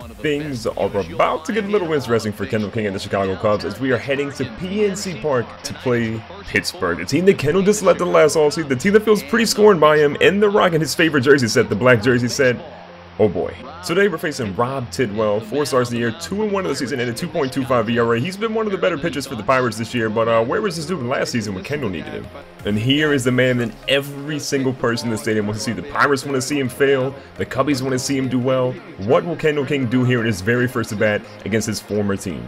Things are about to get a little interesting for Kendall King and the Chicago Cubs as we are heading to PNC Park to play Pittsburgh. The team that Kendall just selected last offseason, the team that feels pretty scorned by him, and they're rocking his favorite jersey set, the black jersey set. Oh boy. So today we're facing Rob Tidwell, 4 stars in the year, 2-1 of the season, and a 2.25 ERA. He's been one of the better pitchers for the Pirates this year, but where was this dude last season when Kendall needed him? And here is the man that every single person in the stadium wants to see. The Pirates want to see him fail. The Cubbies want to see him do well. What will Kendall King do here in his very first at-bat against his former team?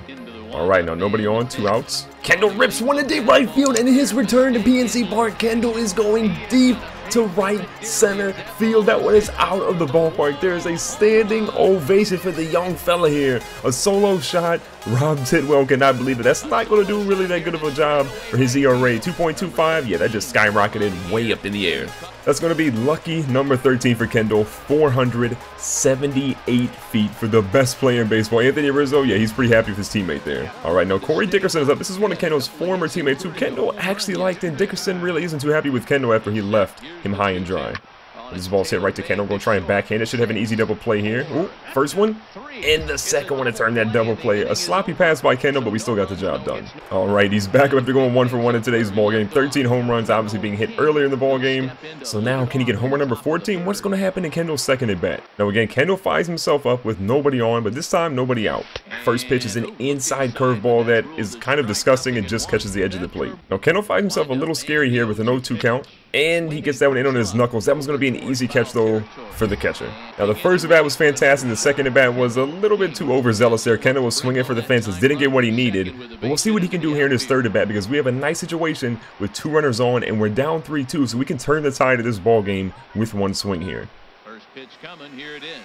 Alright, now nobody on, 2 outs. Kendall rips one to deep right field, and in his return to PNC Park, Kendall is going deep to right center field. That one is out of the ballpark. There is a standing ovation for the young fella here. A solo shot. Rob Tidwell cannot believe it. That's not going to do really that good of a job for his ERA. 2.25, yeah, that just skyrocketed way up in the air. That's going to be lucky number 13 for Kendall. 478 feet for the best player in baseball. Anthony Rizzo, yeah, he's pretty happy with his teammate there. All right, now Corey Dickerson is up. This is one of Kendall's former teammates who Kendall actually liked, and Dickerson really isn't too happy with Kendall after he left him high and dry. This ball's hit right to Kendall. Going to try and backhand it. Should have an easy double play here. Ooh, first one. And the second one to turn that double play. A sloppy pass by Kendall, but we still got the job done. All right, he's back up after going 1 for 1 in today's ball game. 13 home runs, obviously being hit earlier in the ball game. So now, can he get home run number 14? What's going to happen in Kendall's second at bat? Now again, Kendall fires himself up with nobody on, but this time nobody out. First pitch is an inside curveball that is kind of disgusting and just catches the edge of the plate. Now Kendall finds himself a little scary here with an 0-2 count. And he gets that one in on his knuckles. That one's going to be an easy catch, though, for the catcher. Now, the first at-bat was fantastic. The second at-bat was a little bit too overzealous there. Kendall was swinging for the fences. Didn't get what he needed. But we'll see what he can do here in his third at-bat because we have a nice situation with 2 runners on, and we're down 3-2. So we can turn the tide of this ball game with 1 swing here. First pitch coming. Here it is.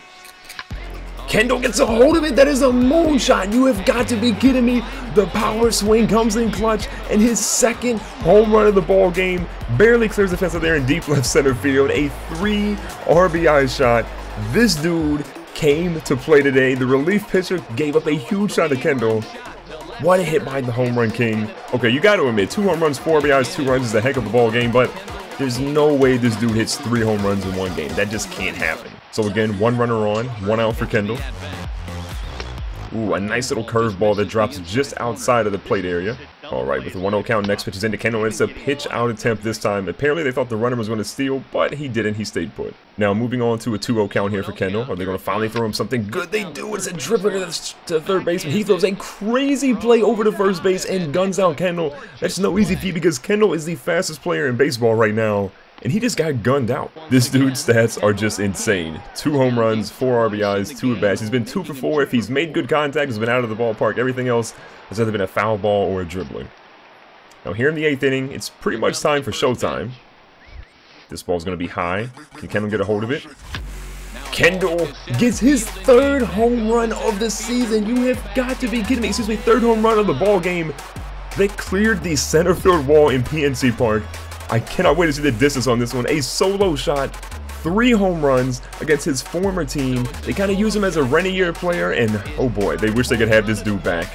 Kendall gets a hold of it. That is a moonshot. You have got to be kidding me. The power swing comes in clutch, and his second home run of the ball game barely clears the fence out there in deep left center field. A 3 RBI shot. This dude came to play today. The relief pitcher gave up a huge shot to Kendall. What a hit by the home run king. Okay, you got to admit, 2 home runs, 4 RBIs, 2 runs is a heck of a ball game, but there's no way this dude hits 3 home runs in 1 game. That just can't happen. So again, 1 runner on, 1 out for Kendall. Ooh, a nice little curveball that drops just outside of the plate area. All right, with the 1-0 count, next pitch is into Kendall, and it's a pitch out attempt this time. Apparently, they thought the runner was going to steal, but he didn't. He stayed put. Now, moving on to a 2-0 count here for Kendall. Are they going to finally throw him something good? They do. It's a dribbler to third base. He throws a crazy play over to first base and guns out Kendall. That's no easy feat because Kendall is the fastest player in baseball right now. And he just got gunned out. This dude's stats are just insane. 2 home runs, 4 RBIs, 2 at-bats. He's been 2 for 4. If he's made good contact, he's been out of the ballpark. Everything else has either been a foul ball or a dribbling. Now here in the 8th inning, it's pretty much time for showtime. This ball's going to be high. Can Kendall get a hold of it? Kendall gets his 3rd home run of the season. You have got to be kidding me. Excuse me, 3rd home run of the ball game. They cleared the center field wall in PNC Park. I cannot wait to see the distance on this one. A solo shot, 3 home runs against his former team. They kind of use him as a Renier player, and oh boy, they wish they could have this dude back.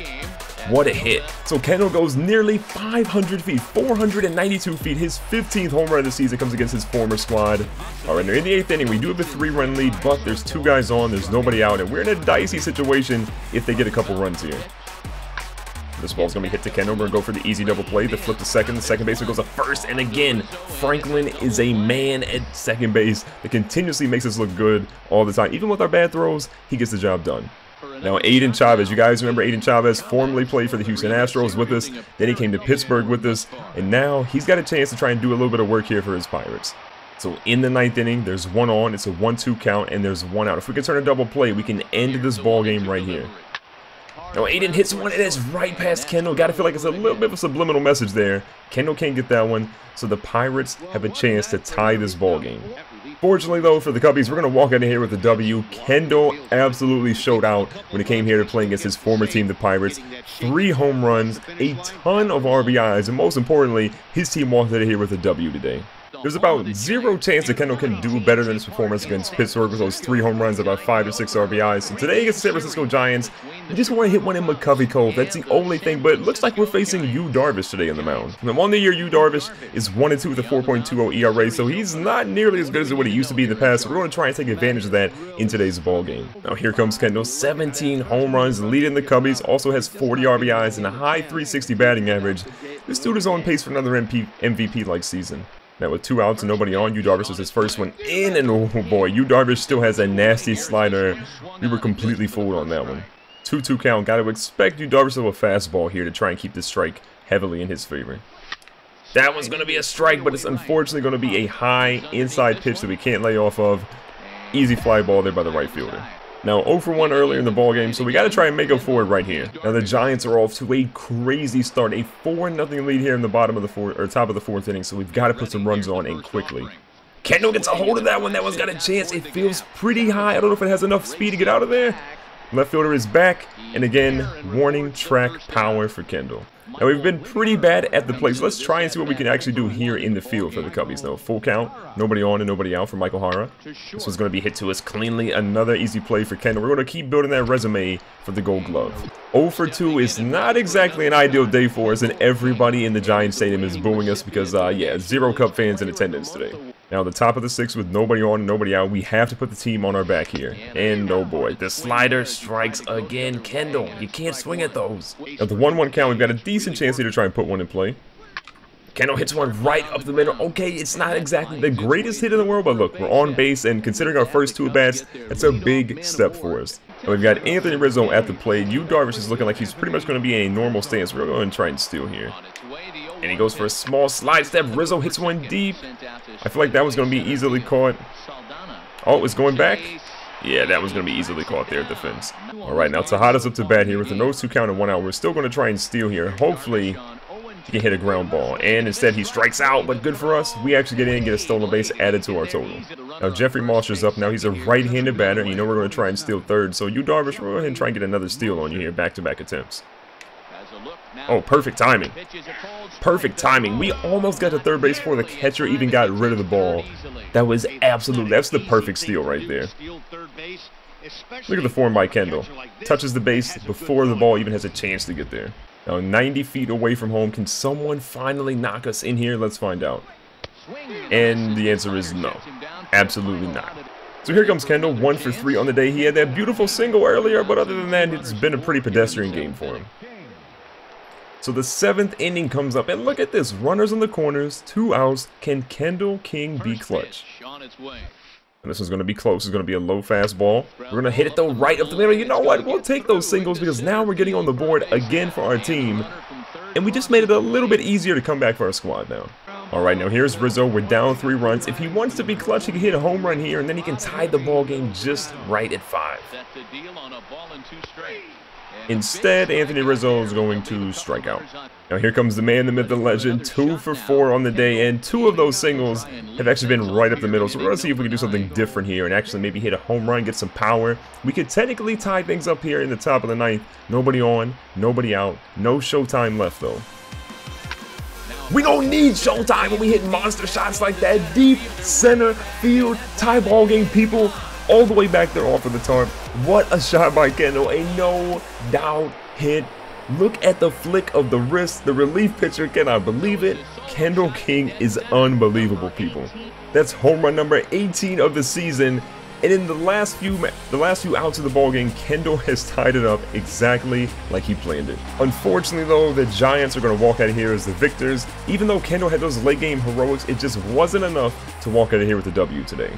What a hit. So Kendall goes nearly 500 feet, 492 feet. His 15th home run of the season comes against his former squad. All right, now in the 8th inning, we do have a 3-run lead, but there's 2 guys on, there's nobody out, and we're in a dicey situation if they get a couple runs here. This ball's going to be hit to Kendall. We're going to go for the easy double play. The flip to second. The second baseman goes to first. And again, Franklin is a man at second base that continuously makes us look good all the time. Even with our bad throws, he gets the job done. Now, Aiden Chavez. You guys remember Aiden Chavez formerly played for the Houston Astros with us. Then he came to Pittsburgh with us. And now he's got a chance to try and do a little bit of work here for his Pirates. So in the 9th inning, there's 1 on. It's a 1-2 count, and there's 1 out. If we can turn a double play, we can end this ball game right here. Now Aiden hits one, and it's right past Kendall. Gotta feel like it's a little bit of a subliminal message there. Kendall can't get that one, so the Pirates have a chance to tie this ball game. Fortunately, though, for the Cubbies, we're going to walk out of here with a W. Kendall absolutely showed out when he came here to play against his former team, the Pirates. 3 home runs, a ton of RBIs, and most importantly, his team walked out of here with a W today. There's about zero chance that Kendall can do better than his performance against Pittsburgh with those 3 home runs, about 5 or 6 RBIs. So today against the San Francisco Giants, we just want to hit one in McCovey Cove. That's the only thing, but it looks like we're facing Yu Darvish today on the mound. Now, on the year, Yu Darvish is 1-2 with a 4.20 ERA, so he's not nearly as good as what he used to be in the past. So we're going to try and take advantage of that in today's ball game. Now here comes Kendall, 17 home runs, leading the Cubbies, also has 40 RBIs and a high 360 batting average. This dude is on pace for another MVP-like season. Now with 2 outs and nobody on, Yu Darvish was his first one in, and oh boy, Yu Darvish still has a nasty slider. We were completely fooled on that one. 2-2 count. Got to expect Yu Darvish to have a fastball here to try and keep this strike heavily in his favor. That was going to be a strike, but it's unfortunately going to be a high inside pitch that we can't lay off of. Easy fly ball there by the right fielder. Now 0 for 1 earlier in the ball game, so we got to try and make up for it right here. Now the Giants are off to a crazy start, a 4-0 lead here in the bottom of the top of the 4th inning, so we've got to put some runs on and quickly. Kendall gets a hold of that one. That one's got a chance. It feels pretty high. I don't know if it has enough speed to get out of there. Left fielder is back, and again, warning track power for Kendall. Now we've been pretty bad at the plate, so let's try and see what we can actually do here in the field for the Cubbies. Now full count, nobody on and nobody out for Michael Hara. This one's going to be hit to us cleanly. Another easy play for Kendall. We're going to keep building that resume for the Gold Glove. 0 for 2 is not exactly an ideal day for us, and everybody in the Giants Stadium is booing us because, yeah, 0 Cub fans in attendance today. Now the top of the 6th with nobody on and nobody out, we have to put the team on our back here. And oh boy, the slider strikes again. Kendall, you can't swing at those. At the 1-1 count, we've got a decent chance here to try and put one in play. Kendall hits one right up the middle. Okay, it's not exactly the greatest hit in the world, but look, we're on base, and considering our first 2 at-bats, that's a big step for us. And we've got Anthony Rizzo at the plate. Yu Darvish is looking like he's pretty much going to be in a normal stance. We're going to try and steal here. And he goes for a small slide step. Rizzo hits one deep. I feel like that was going to be easily caught. Oh, it's going back. Yeah, that was going to be easily caught there at the fence. All right, now Tejada's up to bat here with a 0-2 count and 1 out. We're still going to try and steal here. Hopefully, he can hit a ground ball. And instead, he strikes out, but good for us. We actually get in and get a stolen base added to our total. Now, Jeffrey Mosher's up. Now, he's a right-handed batter. And you know we're going to try and steal third. So, Yu Darvish, we'll go ahead and try and get another steal on you here. Back-to-back attempts. Oh, perfect timing. Perfect timing. We almost got to third base before the catcher even got rid of the ball. That was absolutely, that's the perfect steal right there. Look at the form by Kendall. Touches the base before the ball even has a chance to get there. Now 90 feet away from home. Can someone finally knock us in here? Let's find out. And the answer is no. Absolutely not. So here comes Kendall, 1 for 3 on the day. He had that beautiful single earlier, but other than that, it's been a pretty pedestrian game for him. So the 7th inning comes up, and look at this. Runners in the corners, 2 outs. Can Kendall King be clutch? And this one's going to be close. It's going to be a low fastball. We're going to hit it, though, right up the middle. You know what? We'll take those singles because now we're getting on the board again for our team. And we just made it a little bit easier to come back for our squad now. All right, now here's Rizzo. We're down 3 runs. If he wants to be clutch, he can hit a home run here, and then he can tie the ball game just right at 5. Instead, Anthony Rizzo is going to strike out. Now here comes the man, the myth, the legend, 2 for 4 on the day, and 2 of those singles have actually been right up the middle. So we're going to see if we can do something different here and actually maybe hit a home run, get some power. We could technically tie things up here in the top of the 9th. Nobody on, nobody out, no showtime left though. We don't need showtime when we hit monster shots like that. Deep center field, tie ball game, people. All the way back there off of the tarp. What a shot by Kendall. A no-doubt hit. Look at the flick of the wrist. The relief pitcher cannot believe it. Kendall King is unbelievable, people. That's home run number 18 of the season. And in the last few outs of the ballgame, Kendall has tied it up exactly like he planned it. Unfortunately, though, the Giants are going to walk out of here as the victors. Even though Kendall had those late game heroics, it just wasn't enough to walk out of here with the W today.